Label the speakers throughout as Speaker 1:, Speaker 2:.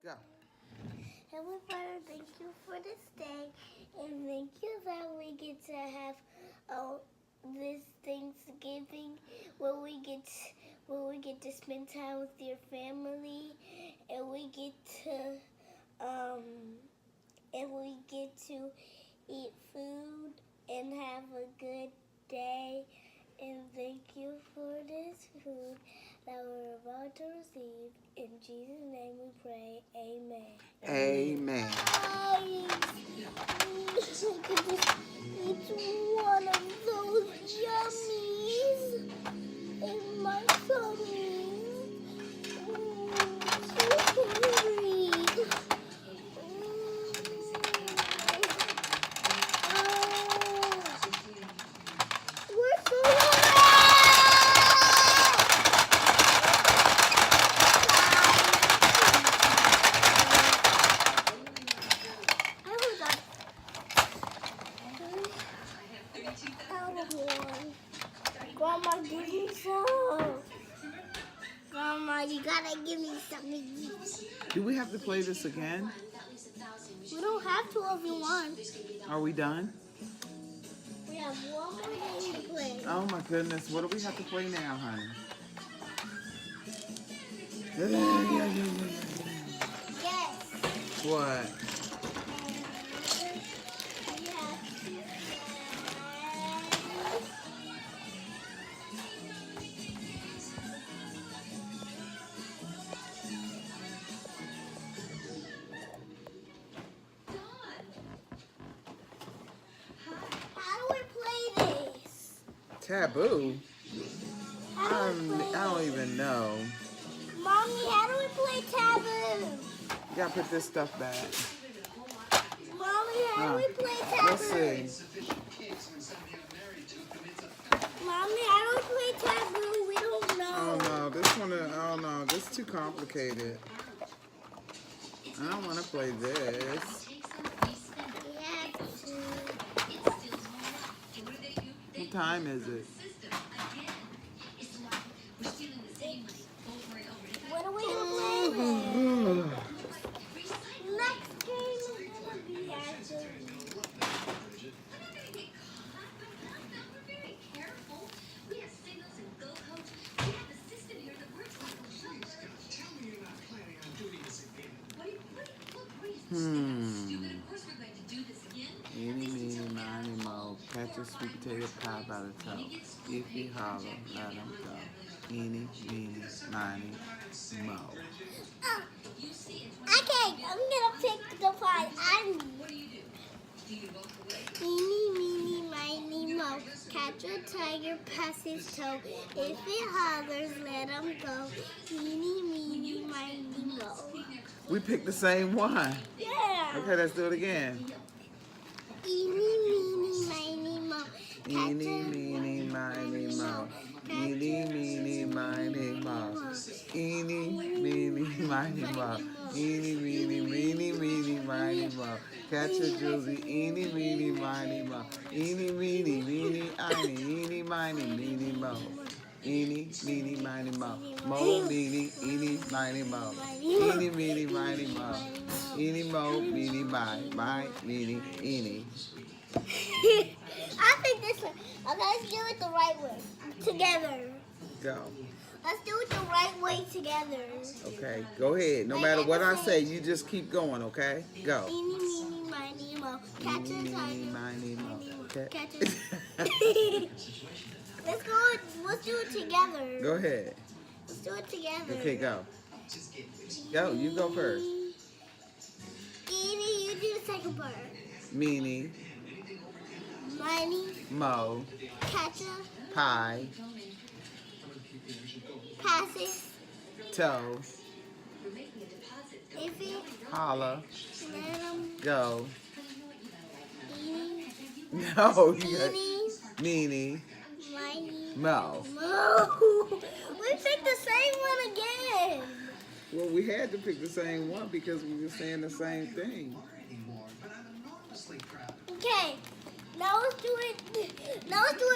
Speaker 1: Go.
Speaker 2: Heavenly Father, thank you for this day, and thank you that we get to have this Thanksgiving where we get to spend time with your family, and we get to eat food and have a good day. And thank you for this food that we're about to receive. In Jesus' name we pray. Amen.
Speaker 1: Amen.
Speaker 2: Each one of those yummies in my tummy. So hungry. We're so Grandma, give me some. Grandma, you gotta give me something to eat.
Speaker 1: Do we have to play this again?
Speaker 2: We don't have to if you want.
Speaker 1: Are we done?
Speaker 2: We have one more game to play.
Speaker 1: Oh my goodness. What do we have to play now, honey?
Speaker 2: Yes.
Speaker 1: What? Taboo? I don't even know.
Speaker 2: Mommy, how do we play taboo?
Speaker 1: You gotta put this stuff back.
Speaker 2: Mommy, how do we play taboo?
Speaker 1: Let's see.
Speaker 2: Mommy, how do we play taboo? We don't know.
Speaker 1: Oh no, this one, oh no, this is too complicated. I don't want to play this. What time is it?
Speaker 2: What are we going to play with? Next game is going to be actually.
Speaker 1: Eeny, meeny, miny, moe. Catch a sweet potato pie by the toe. If he holler, let him go. Eeny, meeny, miny, moe.
Speaker 2: Okay, I'm gonna pick the pie. Eeny, meeny, miny, moe. Catch a tiger past his toe. If it hollers, let him go. Eeny, meeny, miny, moe.
Speaker 1: We picked the same one.
Speaker 2: Yeah.
Speaker 1: Okay, let's do it again.
Speaker 2: Eeny, meeny, miny, moe.
Speaker 1: Eeny, meeny, miny, moe. Eeny, meeny, miny, moe. Eeny, meeny, miny, moe. Eeny, meeny, meeny, meeny, miny, moe. Catch a juicy, eeny, meeny, miny, moe. Eeny, meeny, meeny, miny, eeny, miny, meeny, moe. Eeny, meeny, miny, moe. Mo, meeny, eeny, miny, moe. Eeny, meeny, miny, moe. Eeny, mo, meeny, my, meeny, eeny.
Speaker 2: I think this one. Okay, let's do it the right way. Together.
Speaker 1: Go.
Speaker 2: Let's do it the right way together.
Speaker 1: Okay, go ahead. No matter what I say, you just keep going, okay? Go.
Speaker 2: Eeny, meeny, miny, moe. Catch a
Speaker 1: Eeny,
Speaker 2: tiger.
Speaker 1: meeny, miny, moe. Okay.
Speaker 2: Catch it. Let's do it together.
Speaker 1: Go ahead.
Speaker 2: Let's do it together.
Speaker 1: Okay, go. Go, you go first.
Speaker 2: Eeny, you do the second part.
Speaker 1: Meeny,
Speaker 2: Miny,
Speaker 1: mo,
Speaker 2: catch a,
Speaker 1: pie,
Speaker 2: pass it,
Speaker 1: toe,
Speaker 2: if it,
Speaker 1: holla,
Speaker 2: let 'em,
Speaker 1: go.
Speaker 2: eeny,
Speaker 1: No, you got
Speaker 2: meeny,
Speaker 1: meeny,
Speaker 2: miny,
Speaker 1: mo.
Speaker 2: mo. We picked the same one again.
Speaker 1: Well, we had to pick the same one because we were saying the same thing.
Speaker 2: Okay, now let's do it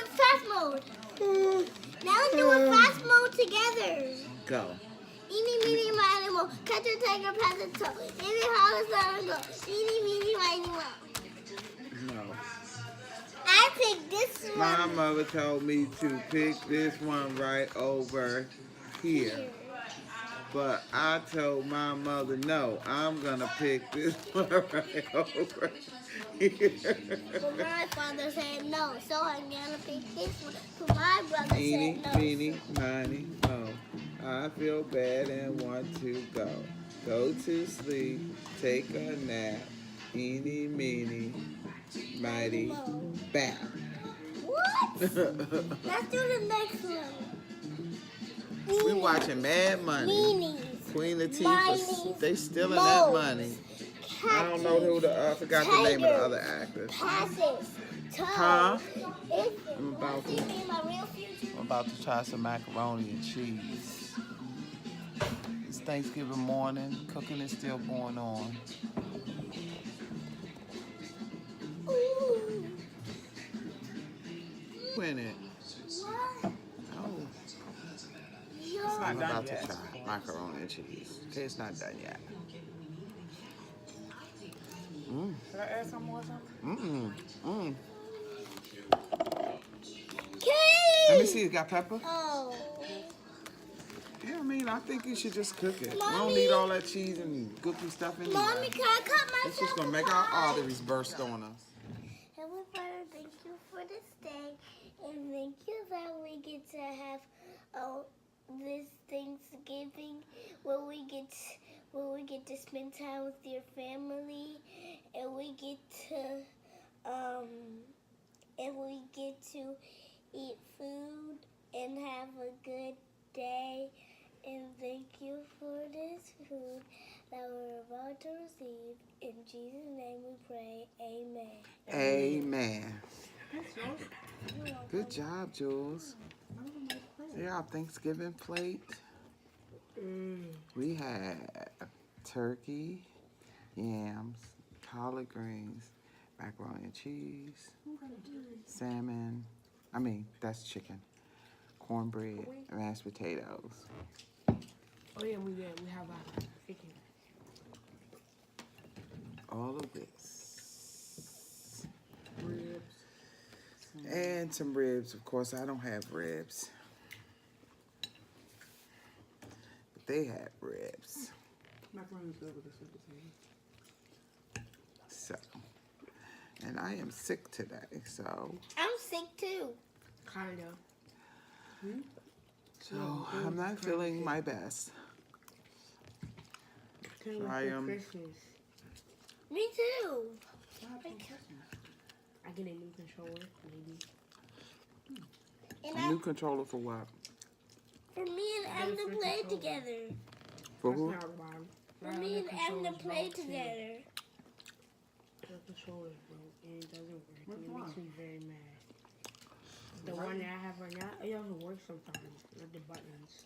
Speaker 2: fast mode. Now let's do it fast mode together.
Speaker 1: Go.
Speaker 2: Eeny, meeny, miny, moe. Catch a tiger, pass a toe. Any holler, let go. Eeny, meeny, miny, moe.
Speaker 1: No.
Speaker 2: I picked this one.
Speaker 1: My mother told me to pick this one right over here. But I told my mother, no, I'm going to pick this one right over here.
Speaker 2: But my father said no, so I'm going to pick this one. But my brother
Speaker 1: Eeny,
Speaker 2: said no.
Speaker 1: meeny, miny, moe. I feel bad and want to go. Go to sleep, take a nap. Eeny, meeny, mighty, bow.
Speaker 2: What? Let's do the next one.
Speaker 1: We watching Mad Money.
Speaker 2: Meanies.
Speaker 1: Queen Latifah,
Speaker 2: Mineys,
Speaker 1: they stealing
Speaker 2: moles,
Speaker 1: that money. I don't know who the, I forgot the name of the other actors.
Speaker 2: Passes. Toes.
Speaker 1: Huh?
Speaker 2: It's,
Speaker 1: I'm about to,
Speaker 2: see me in my real future.
Speaker 1: I'm about to try some macaroni and cheese. It's Thanksgiving morning. Cooking is still going on.
Speaker 2: Ooh.
Speaker 1: Win it.
Speaker 2: What?
Speaker 1: Oh,
Speaker 2: Yo.
Speaker 1: I'm about to try macaroni and cheese. Okay, it's not done yet. Mm.
Speaker 3: Should I add some more something?
Speaker 2: Katie!
Speaker 1: Let me see. It got pepper?
Speaker 2: Oh.
Speaker 1: Yeah, I mean, I think you should just cook it. We
Speaker 2: Mommy.
Speaker 1: don't need all that cheese and gooky stuff in
Speaker 2: Mommy,
Speaker 1: there.
Speaker 2: can I cut myself?
Speaker 1: It's just gonna make our arteries burst on us.
Speaker 2: Heavenly Father, thank you for this day, and thank you that we get to have this Thanksgiving where we get to spend time with your family, and we get to eat food and have a good day. And thank you for this food that we're about to receive. In Jesus' name we pray. Amen.
Speaker 1: Amen. Good job, Jules. Yeah, our Thanksgiving plate. We had turkey, yams, collard greens, macaroni and cheese, salmon. I mean, that's chicken. Cornbread, mashed potatoes.
Speaker 3: Oh yeah, we have chicken.
Speaker 1: All of this.
Speaker 3: Ribs.
Speaker 1: And some ribs. Of course, I don't have ribs. But they had ribs.
Speaker 3: Macaroni's good with the sweet potato.
Speaker 1: So, and I am sick today, so.
Speaker 2: I'm sick too.
Speaker 3: Kinda.
Speaker 1: So, I'm not feeling my best.
Speaker 3: Couldn't
Speaker 1: I
Speaker 3: wait for
Speaker 1: am-
Speaker 3: Christmas.
Speaker 2: Me too.
Speaker 3: I get a new controller, maybe.
Speaker 2: And
Speaker 1: A new controller for what?
Speaker 2: for me and Em to play together.
Speaker 1: For
Speaker 3: That's
Speaker 1: who?
Speaker 3: not wrong.
Speaker 2: For me and Em to play together.
Speaker 3: The controller's broke and it doesn't work. And it makes me very mad. The one that I have right now, it doesn't work sometimes with the buttons.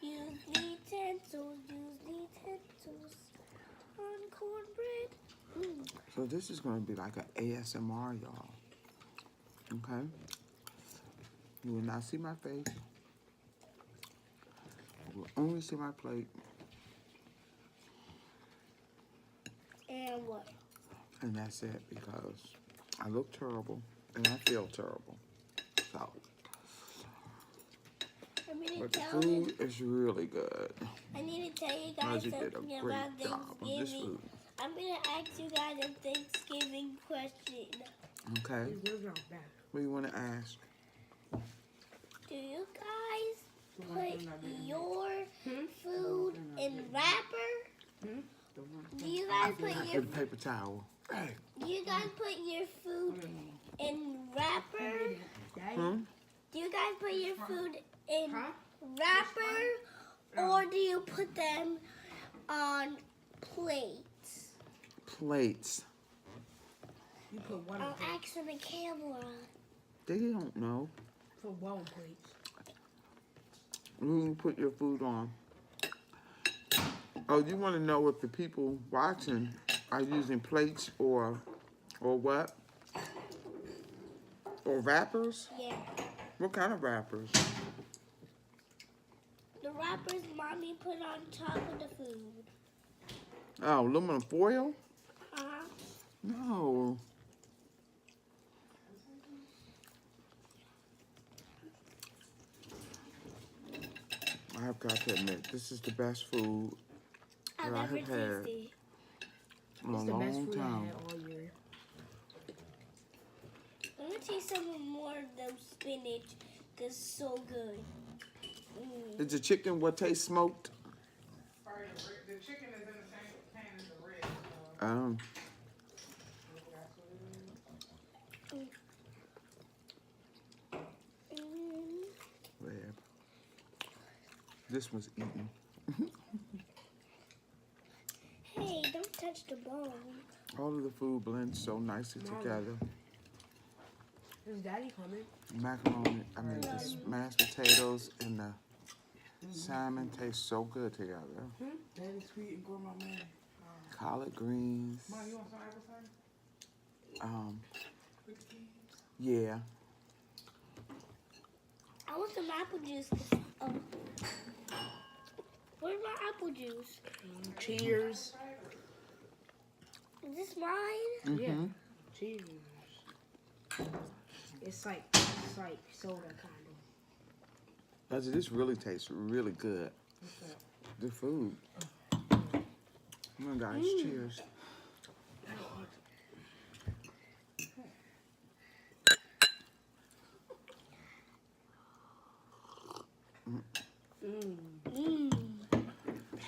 Speaker 2: Use utensils on cornbread.
Speaker 1: So this is going to be like an ASMR, y'all. Okay? You will not see my face. You will only see my plate.
Speaker 2: And what?
Speaker 1: And that's it, because I look terrible and I feel terrible. So,
Speaker 2: I need to
Speaker 1: but the
Speaker 2: tell you.
Speaker 1: food is really good.
Speaker 2: I need to tell you guys
Speaker 1: Roger did a
Speaker 2: something
Speaker 1: great
Speaker 2: about
Speaker 1: job on this
Speaker 2: Thanksgiving.
Speaker 1: food.
Speaker 2: I'm gonna ask you guys a Thanksgiving question.
Speaker 1: Okay?
Speaker 3: These ribs aren't bad.
Speaker 1: What do you want to ask?
Speaker 2: Do you guys put your food in wrapper? Do you guys put your
Speaker 1: And paper towel. Hey.
Speaker 2: Do you guys put your food in wrapper? Do you guys put your food in wrapper, or do you put them on plates?
Speaker 1: Plates.
Speaker 3: You put one
Speaker 2: I'm
Speaker 3: plate.
Speaker 2: asking the camera.
Speaker 1: They don't know.
Speaker 3: Put one plates.
Speaker 1: You put your food on. Oh, you want to know if the people watching are using plates or what? Or wrappers?
Speaker 2: Yeah.
Speaker 1: What kind of wrappers?
Speaker 2: The wrappers mommy put on top of the food.
Speaker 1: Oh, aluminum foil?
Speaker 2: Uh-huh.
Speaker 1: No. I've got to admit, this is the best food
Speaker 2: I've
Speaker 1: that I
Speaker 2: ever
Speaker 1: have had
Speaker 2: tasted.
Speaker 1: in a
Speaker 3: It's the best
Speaker 1: long
Speaker 3: food I
Speaker 1: time.
Speaker 3: had all year.
Speaker 2: I'm gonna taste some more of the spinach, cause it's so good.
Speaker 1: Is the chicken what tastes smoked?
Speaker 4: The chicken is in the same pan as the red.
Speaker 1: Well, this was eaten.
Speaker 2: Hey, don't touch the bone.
Speaker 1: All of the food blends so nicely together.
Speaker 3: Is Daddy coming?
Speaker 1: Macaroni, the mashed potatoes and the salmon taste so good together.
Speaker 4: Daddy sweet and gourmet.
Speaker 1: Collard greens.
Speaker 4: Mom, you want some apple cider?
Speaker 1: Yeah.
Speaker 2: I want some apple juice. Where's my apple juice?
Speaker 3: Cheers.
Speaker 2: Is this mine?
Speaker 3: Yeah.
Speaker 1: Mm-hmm.
Speaker 3: Cheers. It's like soda kind of.
Speaker 1: This really tastes really good. The food. Come on, guys. Cheers.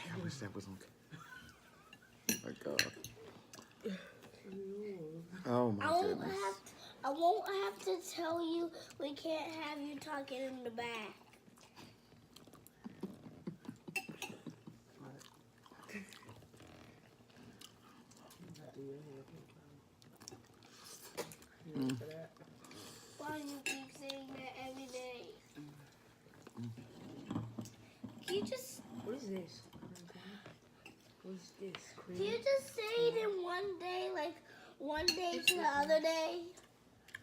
Speaker 1: I wish that was on camera. Oh my God. Oh my goodness.
Speaker 2: I won't have to tell you we can't have you talking in the back. Why do you keep saying that every day? Can you just
Speaker 3: What is this? What is this? Cream?
Speaker 2: can you just say it in one day, like one day to the other day?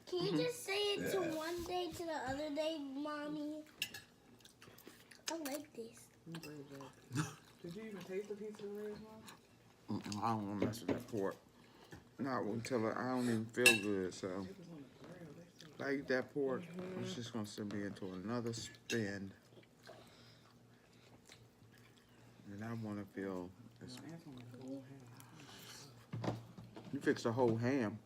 Speaker 2: Can you just say it to one day to the other day, mommy? I like this.
Speaker 4: Did you even taste the piece of the red, Mom?
Speaker 1: I don't want to mess with that pork. Not until I don't even feel good. So if I eat that pork, it's just gonna send me into another spin. And I want to feel. This. You fix the whole ham.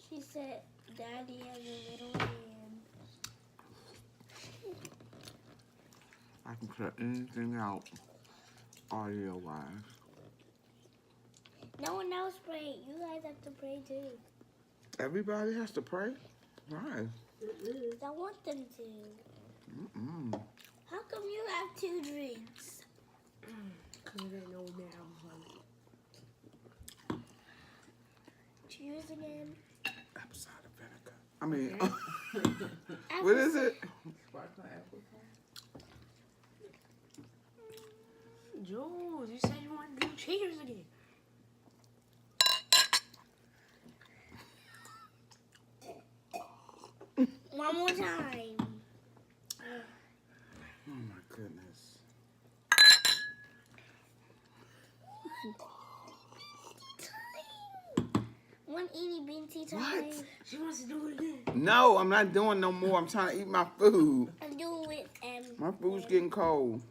Speaker 2: She said, "Daddy has a little hand."
Speaker 1: I can cut anything out audio wise.
Speaker 2: No one else pray. You guys have to pray too.
Speaker 1: Everybody has to pray. Why?
Speaker 2: I want them to.
Speaker 1: Mm-mm.
Speaker 2: How come you have 2 drinks?
Speaker 3: Because I didn't know that I was hungry.
Speaker 2: Cheers again.
Speaker 1: Apple cider vinegar. I mean, what is it?
Speaker 4: Sparkling apple cider.
Speaker 3: Jules, you said you wanted to do cheers again.
Speaker 2: One more time.
Speaker 1: Oh my goodness.
Speaker 2: One itty bitty time.
Speaker 1: What?
Speaker 3: She wants to do it again.
Speaker 1: No, I'm not doing no more. I'm trying to eat my food.
Speaker 2: I'm doing it.
Speaker 1: My food's getting cold.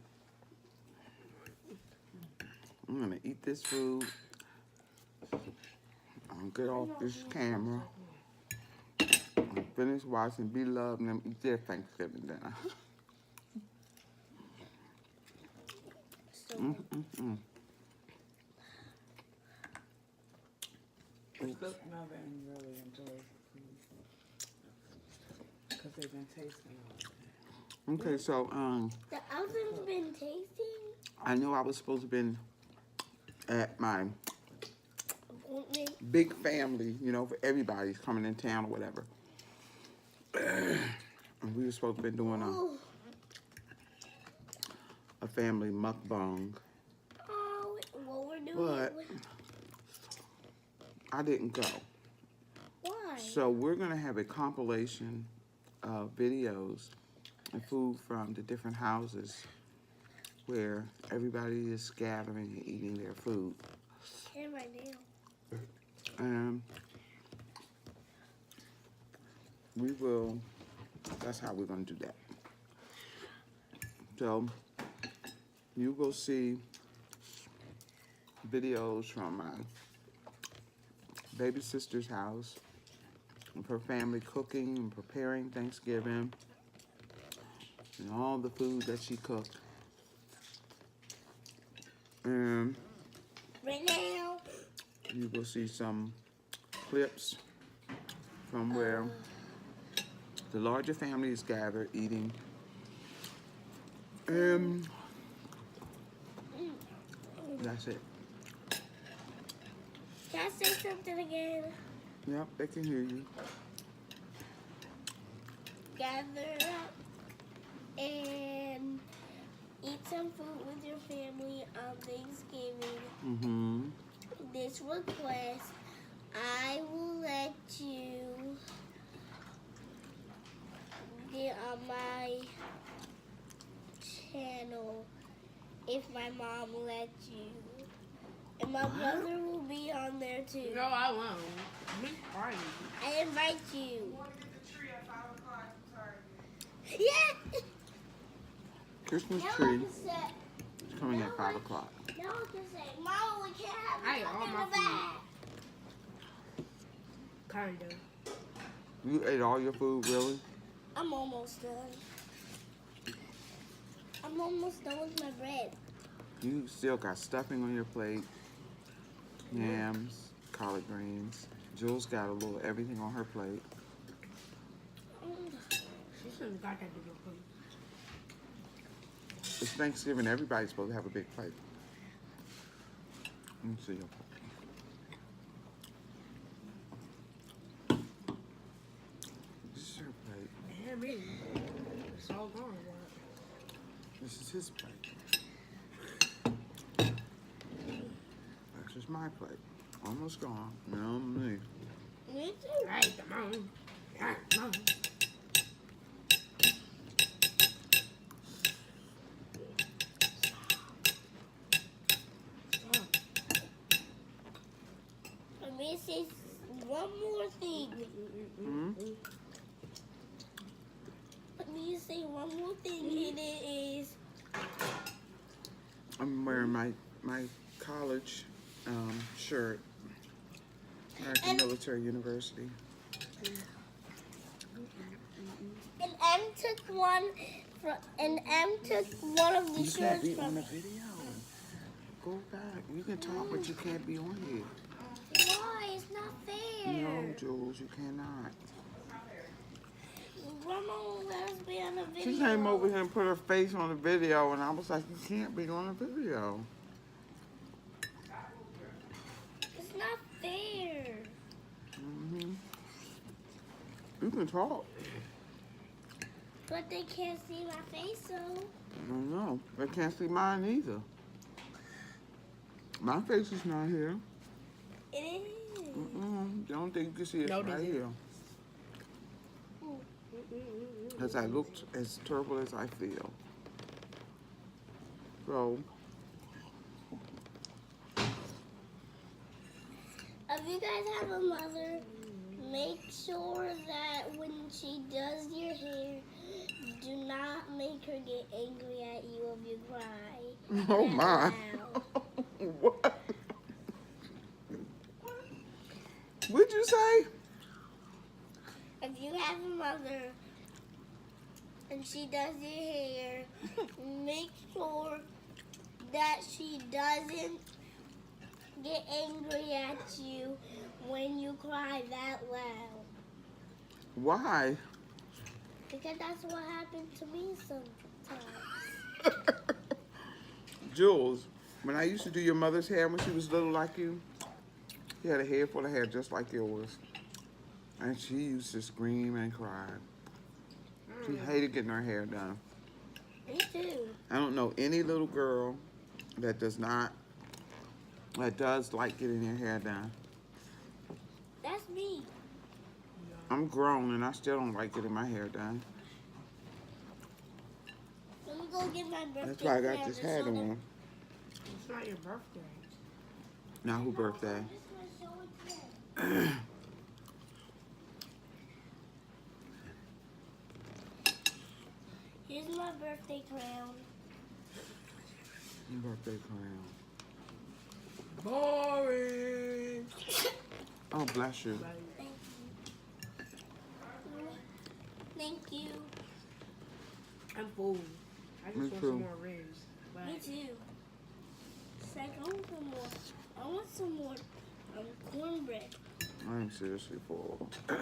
Speaker 1: I'm gonna eat this food. I'm get off this camera. I'm finish watching Be Loved and them eat their Thanksgiving dinner.
Speaker 2: So
Speaker 4: Look, Melvin really enjoys because they've been tasting it.
Speaker 1: Okay, so
Speaker 2: the oven's been tasting.
Speaker 1: I knew I was supposed to be at my
Speaker 2: Appointment.
Speaker 1: big family, you know, for everybody's coming in town or whatever. And we were supposed to be doing a family mukbang.
Speaker 2: Oh, well, we're
Speaker 1: But I didn't go.
Speaker 2: Why?
Speaker 1: So we're going to have a compilation of videos and food from the different houses where everybody is gathering and eating their food.
Speaker 2: And right now.
Speaker 1: And we will, that's how we're going to do that. So you will see videos from my baby sister's house of her family cooking and preparing Thanksgiving and all the food that she cooked. And
Speaker 2: Right now.
Speaker 1: you will see some clips from where the larger family is gathered eating. And that's it.
Speaker 2: Can I say something again?
Speaker 1: Yep, they can hear you.
Speaker 2: Gather up and eat some food with your family on Thanksgiving.
Speaker 1: Mm-hmm.
Speaker 2: This request, I will let you get on my channel if my mom lets you. And my brother will be on there too.
Speaker 3: No, I won't. Me party.
Speaker 2: I invite you.
Speaker 4: Want to get the tree at 5 o'clock? I'm sorry.
Speaker 2: Yeah!
Speaker 1: Christmas
Speaker 2: Now I
Speaker 1: tree
Speaker 2: can say,
Speaker 1: is coming at 5 o'clock.
Speaker 2: now I can say, Mama, we can't have
Speaker 3: I
Speaker 2: it
Speaker 3: ate all
Speaker 2: in
Speaker 3: my
Speaker 2: the bag.
Speaker 3: Kinda.
Speaker 1: You ate all your food, really?
Speaker 2: I'm almost done. I'm almost done with my bread.
Speaker 1: You still got stuffing on your plate, yams, collard greens. Jules got a little everything on her plate.
Speaker 3: She should have got that bigger plate.
Speaker 1: It's Thanksgiving. Everybody's supposed to have a big plate. Let me see your plate. This is her plate.
Speaker 3: Yeah, me. It's all gone.
Speaker 1: This is his plate. This is my plate. Almost gone. No, me.
Speaker 2: Me too.
Speaker 3: Hey, come on. Yeah, come on.
Speaker 2: Let me say one more thing.
Speaker 1: Hmm?
Speaker 2: Let me say one more thing, and it is
Speaker 1: I'm wearing my college shirt. American Military University.
Speaker 2: and M took one of the
Speaker 1: You can't
Speaker 2: shirts
Speaker 1: be on
Speaker 2: from
Speaker 1: the video. Go back. You can talk, but you can't be on here.
Speaker 2: Why? It's not fair.
Speaker 1: No, Jules, you cannot.
Speaker 2: Grandma won't let us be on the video.
Speaker 1: She came over here and put her face on the video, and I was like, you can't be on the video.
Speaker 2: It's not fair.
Speaker 1: Hmm. You can talk.
Speaker 2: But they can't see my face, so.
Speaker 1: I don't know. They can't see mine either. My face is not here.
Speaker 2: It is.
Speaker 1: I don't think you can see it
Speaker 3: No,
Speaker 1: right
Speaker 3: they
Speaker 1: here. Because I look as terrible as I feel. So,
Speaker 2: If you guys have a mother, make sure that when she does your hair, do not make her get angry at you if you cry.
Speaker 1: oh
Speaker 2: That
Speaker 1: my.
Speaker 2: loud.
Speaker 1: What? What'd you say?
Speaker 2: If you have a mother and she does your hair, make sure that she doesn't get angry at you when you cry that loud.
Speaker 1: Why?
Speaker 2: Because that's what happened to me sometimes.
Speaker 1: Jules, when I used to do your mother's hair when she was little like you, she had a head full of hair just like yours. And she used to scream and cry. She hated getting her hair done.
Speaker 2: Me too.
Speaker 1: I don't know any little girl that does not that does like getting their hair done.
Speaker 2: That's me.
Speaker 1: I'm grown and I still don't like getting my hair done.
Speaker 2: Let me go get my birthday.
Speaker 1: That's why I got
Speaker 2: crown
Speaker 1: this
Speaker 2: and
Speaker 1: hat
Speaker 2: show them.
Speaker 1: on.
Speaker 3: It's not your birthday.
Speaker 1: Now who birthday?
Speaker 2: I'm just gonna show it to them. Here's my birthday crown.
Speaker 1: Your birthday crown.
Speaker 4: Boring.
Speaker 1: Oh, bless you.
Speaker 2: Thank you. Thank you.
Speaker 3: I'm full. I just
Speaker 1: Me
Speaker 3: want
Speaker 1: too.
Speaker 3: some more ribs. But
Speaker 2: Me too. It's like, I want some more. I want some more cornbread.
Speaker 1: I'm seriously full.
Speaker 2: I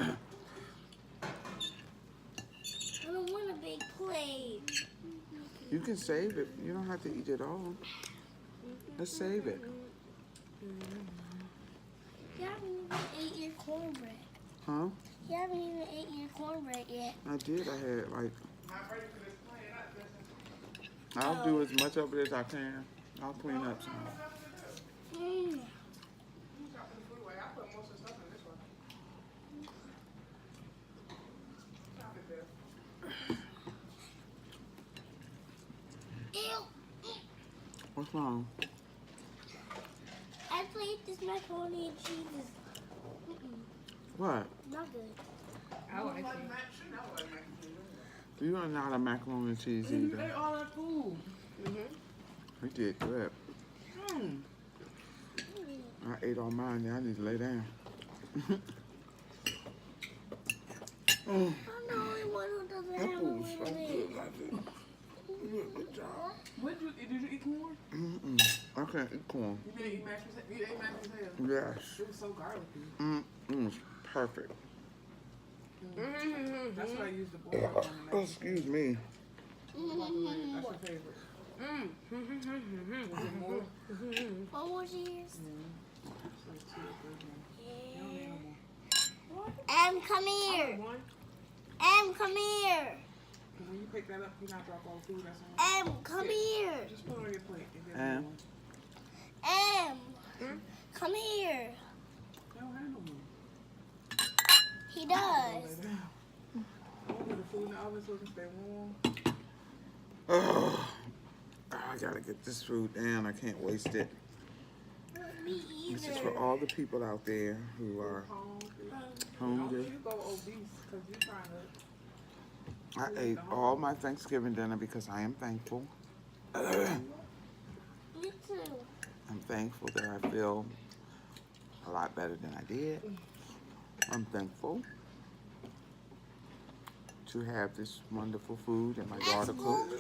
Speaker 2: don't want a big plate.
Speaker 1: You can save it. You don't have to eat it all. Let's save it.
Speaker 2: You haven't even ate your cornbread.
Speaker 1: Huh?
Speaker 2: You haven't even ate your cornbread yet.
Speaker 1: I did. I had like. I'll do as much of it as I can. I'll clean up some.
Speaker 2: Mm. Ew.
Speaker 1: What's wrong?
Speaker 2: I played this macaroni and cheese.
Speaker 1: What?
Speaker 2: Not good.
Speaker 3: I like it.
Speaker 1: You are not a macaroni and cheese
Speaker 4: You
Speaker 1: either.
Speaker 4: ate all that food.
Speaker 1: We did good.
Speaker 4: Hmm.
Speaker 1: I ate all mine. Now I need to lay down. Oh,
Speaker 2: I'm the only one who doesn't
Speaker 1: that
Speaker 2: have a
Speaker 1: food was so
Speaker 2: little bit.
Speaker 1: good. I did. You did a good job.
Speaker 4: What did you eat corn?
Speaker 1: I can't eat corn.
Speaker 4: You didn't eat mashed potatoes? You ate mashed potatoes?
Speaker 1: Yes.
Speaker 4: It was so garlicky.
Speaker 1: It was perfect.
Speaker 4: That's what I used to boil on the
Speaker 1: Oh,
Speaker 4: mashed
Speaker 1: excuse me.
Speaker 4: potatoes. That's your favorite. Was it more?
Speaker 2: One more cheese.
Speaker 4: It's like 2 or 3 more. You don't need no more.
Speaker 2: Come here.
Speaker 3: One.
Speaker 2: Come here.
Speaker 4: When you pick that up, you not drop all the food that's on it.
Speaker 2: Come here.
Speaker 4: Just put it on your plate. And get
Speaker 1: Em.
Speaker 4: more.
Speaker 2: Come here.
Speaker 4: I don't have no more.
Speaker 2: He
Speaker 4: Lay
Speaker 2: does.
Speaker 4: down. I want the food in the oven so it can stay warm.
Speaker 1: Oh, I gotta get this food down. I can't waste it.
Speaker 2: Me
Speaker 1: This is
Speaker 2: either.
Speaker 1: for all the people out there who are
Speaker 4: Don't
Speaker 1: hungry.
Speaker 4: you go obese because you're trying to.
Speaker 1: I ate all my Thanksgiving dinner because I am thankful.
Speaker 2: Me too.
Speaker 1: I'm thankful that I feel a lot better than I did. I'm thankful to have this wonderful food that my daughter cooked.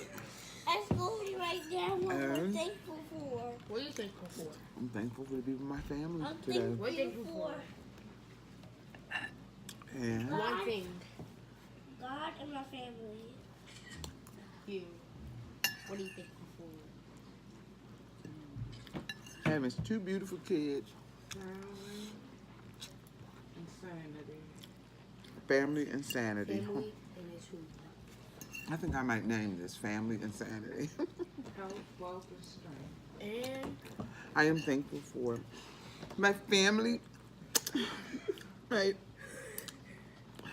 Speaker 2: That's good right there. What I'm
Speaker 1: And-
Speaker 2: thankful for.
Speaker 3: What are you thankful for?
Speaker 1: I'm thankful to be with my family
Speaker 2: I'm
Speaker 1: today.
Speaker 3: What are you
Speaker 2: thankful
Speaker 3: thankful
Speaker 2: for
Speaker 3: for?
Speaker 1: And
Speaker 3: One thing.
Speaker 2: God and my family.
Speaker 3: You. What are you thankful for?
Speaker 1: having 2 beautiful kids,
Speaker 4: Insanity.
Speaker 1: family insanity.
Speaker 3: Family and it's who?
Speaker 1: I think I might name this Family Insanity.
Speaker 4: Health, wealth, and strength.
Speaker 3: And
Speaker 1: I am thankful for my family. Right.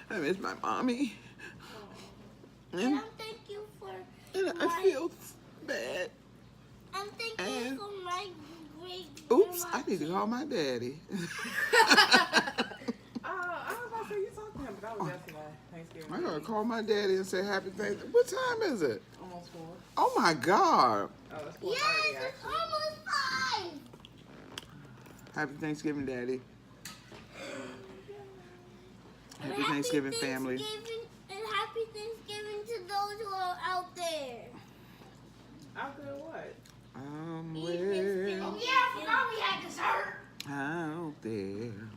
Speaker 1: I miss my mommy.
Speaker 2: And
Speaker 1: And,
Speaker 2: I'm thanking for
Speaker 1: and I
Speaker 2: my,
Speaker 1: feel bad.
Speaker 2: I'm thanking
Speaker 1: and-
Speaker 2: for my great
Speaker 1: Oops, I need to call my daddy.
Speaker 4: I was about to say you talked to him, but that was yesterday. Thanksgiving.
Speaker 1: I gotta call my daddy and say happy Thanksgiving. What time is it?
Speaker 4: Almost 4.
Speaker 1: Oh my God.
Speaker 4: Oh, it's 4:30
Speaker 2: Yes, it's
Speaker 4: actually.
Speaker 2: almost 5.
Speaker 1: Happy Thanksgiving, Daddy.
Speaker 2: And
Speaker 1: Happy Thanksgiving, family.
Speaker 2: And happy Thanksgiving to those who are out there.
Speaker 4: Out there what?
Speaker 1: Somewhere
Speaker 2: Oh yeah, I forgot we had dessert.
Speaker 1: out there,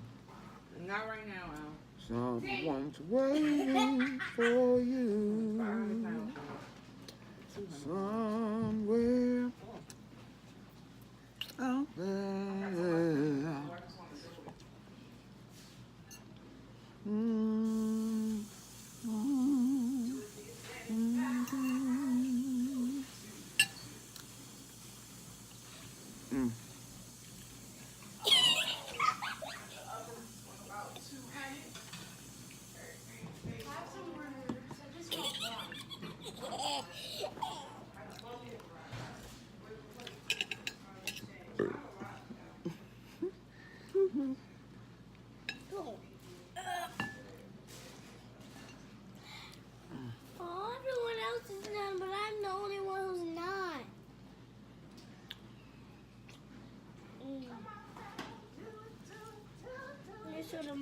Speaker 4: Not right now, Al.
Speaker 1: someone's waiting for you.
Speaker 4: 500 pounds. 200.
Speaker 1: Somewhere out there. Mm, mm, mm.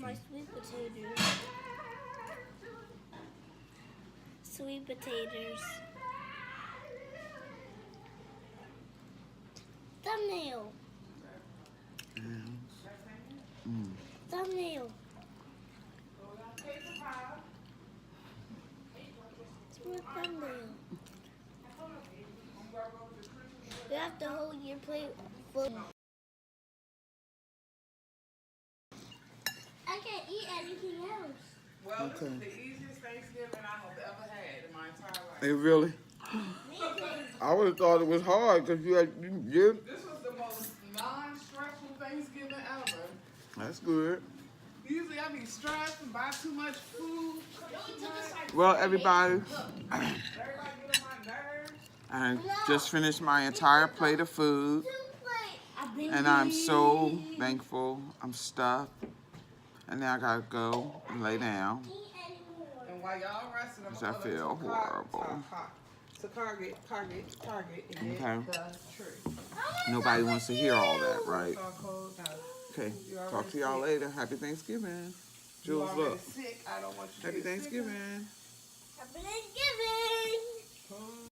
Speaker 2: my sweet potatoes. Sweet potatoes. Thumbnail. Thumbnail. It's my thumbnail. You have to hold your plate full. I can't eat anything else.
Speaker 4: Well, this
Speaker 1: Okay.
Speaker 4: is the easiest Thanksgiving I have ever had in my entire life.
Speaker 1: Hey, really? I would have thought it was hard because you.
Speaker 4: This was the most non-stressful Thanksgiving ever.
Speaker 1: That's good.
Speaker 4: Usually I be stressed and buy too much food.
Speaker 1: Well, everybody,
Speaker 4: Everybody get on my nerves.
Speaker 1: I just finished my entire plate of food, and I'm so thankful. I'm stuffed, and now I gotta go and lay down.
Speaker 4: And while y'all resting, I'm
Speaker 1: Because I
Speaker 4: going
Speaker 1: feel horrible.
Speaker 4: to Target, and get
Speaker 1: Okay.
Speaker 4: the tree.
Speaker 1: Nobody wants to hear all that, right?
Speaker 4: It's all cold now.
Speaker 1: Okay.
Speaker 4: You already
Speaker 1: Talk to y'all
Speaker 4: sick.
Speaker 1: later. Happy Thanksgiving.
Speaker 4: You
Speaker 1: Jules,
Speaker 4: already
Speaker 1: look.
Speaker 4: sick. I don't want you to
Speaker 1: Happy
Speaker 4: get sicker.
Speaker 1: Thanksgiving.
Speaker 2: Happy Thanksgiving.